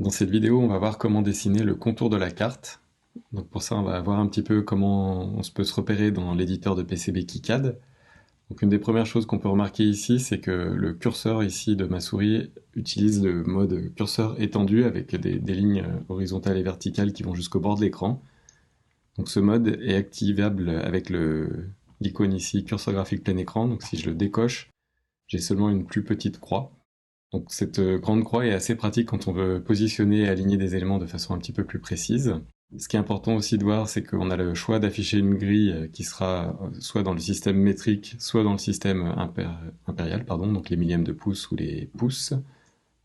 Dans cette vidéo, on va voir comment dessiner le contour de la carte. Donc pour ça, on va voir un petit peu comment on peut se repérer dans l'éditeur de PCB KiCad. Donc une des premières choses qu'on peut remarquer ici, c'est que le curseur ici de ma souris utilise le mode curseur étendu avec des lignes horizontales et verticales qui vont jusqu'au bord de l'écran. Donc ce mode est activable avec l'icône ici curseur graphique plein écran. Donc si je le décoche, j'ai seulement une plus petite croix. Donc cette grande croix est assez pratique quand on veut positionner et aligner des éléments de façon un petit peu plus précise. Ce qui est important aussi de voir, c'est qu'on a le choix d'afficher une grille qui sera soit dans le système métrique, soit dans le système impérial, donc les millièmes de pouce ou les pouces.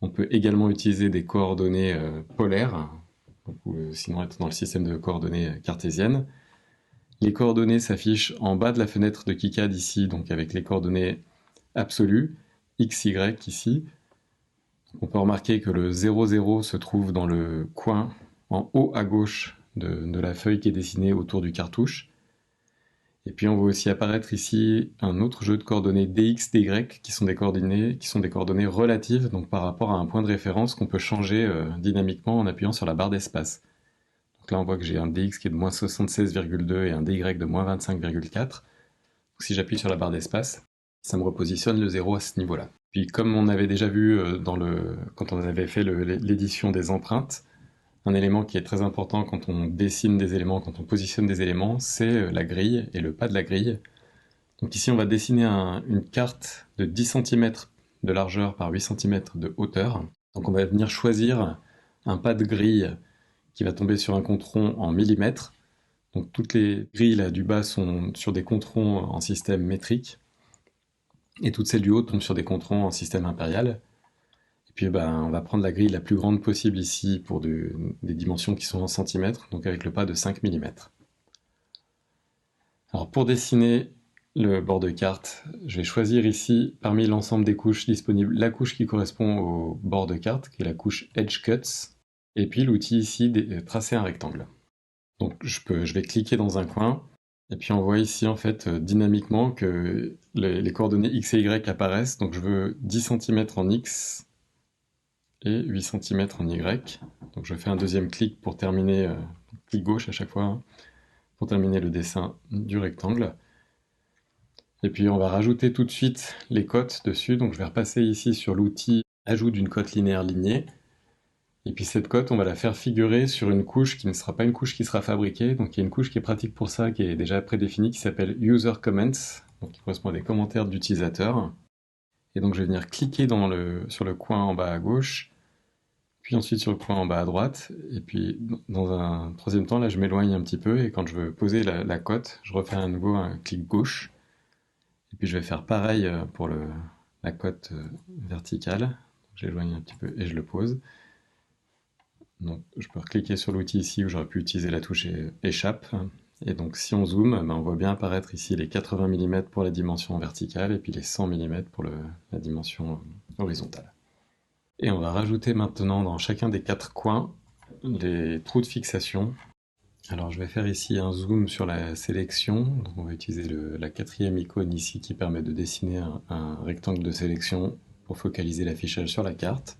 On peut également utiliser des coordonnées polaires, ou sinon être dans le système de coordonnées cartésiennes. Les coordonnées s'affichent en bas de la fenêtre de KiCad ici, donc avec les coordonnées absolues, x, y ici. On peut remarquer que le 0,0 se trouve dans le coin en haut à gauche de la feuille qui est dessinée autour du cartouche. Et puis on voit aussi apparaître ici un autre jeu de coordonnées dx, dy qui sont des coordonnées relatives, donc par rapport à un point de référence qu'on peut changer dynamiquement en appuyant sur la barre d'espace. Donc là on voit que j'ai un dx qui est de moins 76,2 et un dy de moins 25,4. Donc si j'appuie sur la barre d'espace, ça me repositionne le 0 à ce niveau-là. Puis comme on avait déjà vu quand on avait fait l'édition des empreintes, un élément qui est très important quand on dessine des éléments, quand on positionne des éléments, c'est la grille et le pas de la grille. Donc ici on va dessiner une carte de 10 cm de largeur par 8 cm de hauteur. Donc on va venir choisir un pas de grille qui va tomber sur un contron en millimètres. Donc toutes les grilles là du bas sont sur des controns en système métrique. Et toutes celles du haut tombent sur des controns en système impérial. Et puis on va prendre la grille la plus grande possible ici pour des dimensions qui sont en centimètres, donc avec le pas de 5 mm. Alors pour dessiner le bord de carte, je vais choisir ici, parmi l'ensemble des couches disponibles, la couche qui correspond au bord de carte, qui est la couche Edge Cuts, et puis l'outil ici tracer un rectangle. Donc je vais cliquer dans un coin, et puis on voit ici en fait dynamiquement que les coordonnées x et y apparaissent. Donc je veux 10 cm en x et 8 cm en y. Donc je fais un deuxième clic pour terminer, clic gauche à chaque fois, hein, pour terminer le dessin du rectangle. Et puis on va rajouter tout de suite les cotes dessus. Donc je vais repasser ici sur l'outil ajout d'une cote linéaire lignée. Et puis cette cote, on va la faire figurer sur une couche qui ne sera pas une couche qui sera fabriquée. Donc il y a une couche qui est pratique pour ça, qui est déjà prédéfinie, qui s'appelle User Comments, donc qui correspond à des commentaires d'utilisateurs. Et donc je vais venir cliquer sur le coin en bas à gauche, puis ensuite sur le coin en bas à droite. Et puis dans un troisième temps, là je m'éloigne un petit peu, et quand je veux poser la cote, je refais à nouveau un clic gauche. Et puis je vais faire pareil pour la cote verticale. J'éloigne un petit peu et je le pose. Donc, je peux recliquer sur l'outil ici où j'aurais pu utiliser la touche échappe. Et donc si on zoome, on voit bien apparaître ici les 80 mm pour la dimension verticale et puis les 100 mm pour la dimension horizontale. Et on va rajouter maintenant dans chacun des quatre coins les trous de fixation. Alors je vais faire ici un zoom sur la sélection. Donc on va utiliser la quatrième icône ici qui permet de dessiner un rectangle de sélection pour focaliser l'affichage sur la carte.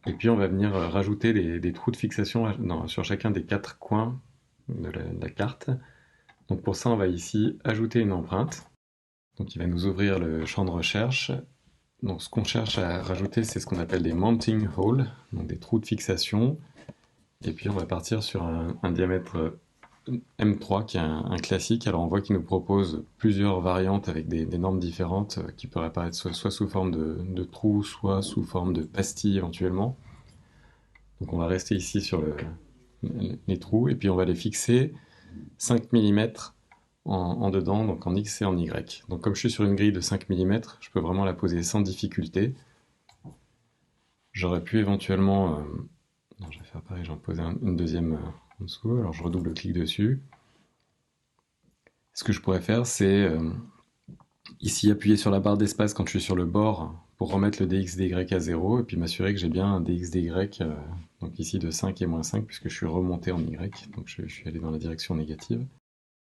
Et puis on va venir rajouter des trous de fixation sur chacun des quatre coins de la carte. Donc pour ça, on va ici ajouter une empreinte. Donc il va nous ouvrir le champ de recherche. Donc ce qu'on cherche à rajouter, c'est ce qu'on appelle des mounting holes, donc des trous de fixation. Et puis on va partir sur un diamètre M3 qui est un classique. Alors on voit qu'il nous propose plusieurs variantes avec des normes différentes qui peuvent apparaître soit sous forme de trous, soit sous forme de pastilles éventuellement. Donc on va rester ici sur les trous et puis on va les fixer 5 mm en dedans, donc en X et en Y. Donc comme je suis sur une grille de 5 mm, je peux vraiment la poser sans difficulté. J'aurais pu éventuellement... non, je vais faire pareil, j'en pose une deuxième en dessous, alors je redouble clic dessus. Ce que je pourrais faire, c'est ici appuyer sur la barre d'espace quand je suis sur le bord pour remettre le dx dy à 0 et puis m'assurer que j'ai bien un dx dy donc ici de 5 et moins 5 puisque je suis remonté en y, donc je suis allé dans la direction négative.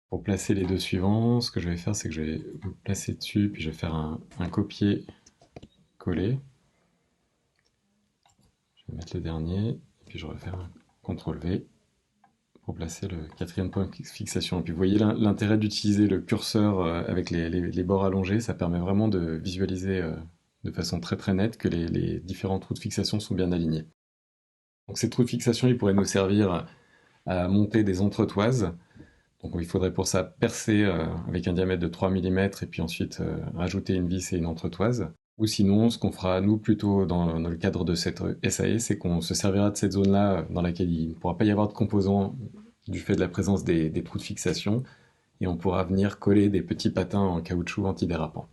Pour placer les deux suivants, ce que je vais faire, c'est que je vais me placer dessus, puis je vais faire un copier-coller. Je vais mettre le dernier, et puis puis je refais un CTRL-V pour placer le quatrième point de fixation. Et puis vous voyez l'intérêt d'utiliser le curseur avec les bords allongés, ça permet vraiment de visualiser de façon très très nette que les différents trous de fixation sont bien alignés. Donc ces trous de fixation, ils pourraient nous servir à monter des entretoises. Donc il faudrait pour ça percer avec un diamètre de 3 mm et puis ensuite rajouter une vis et une entretoise. Ou sinon, ce qu'on fera nous plutôt dans le cadre de cette SAE, c'est qu'on se servira de cette zone-là dans laquelle il ne pourra pas y avoir de composants du fait de la présence des trous de fixation et on pourra venir coller des petits patins en caoutchouc antidérapant.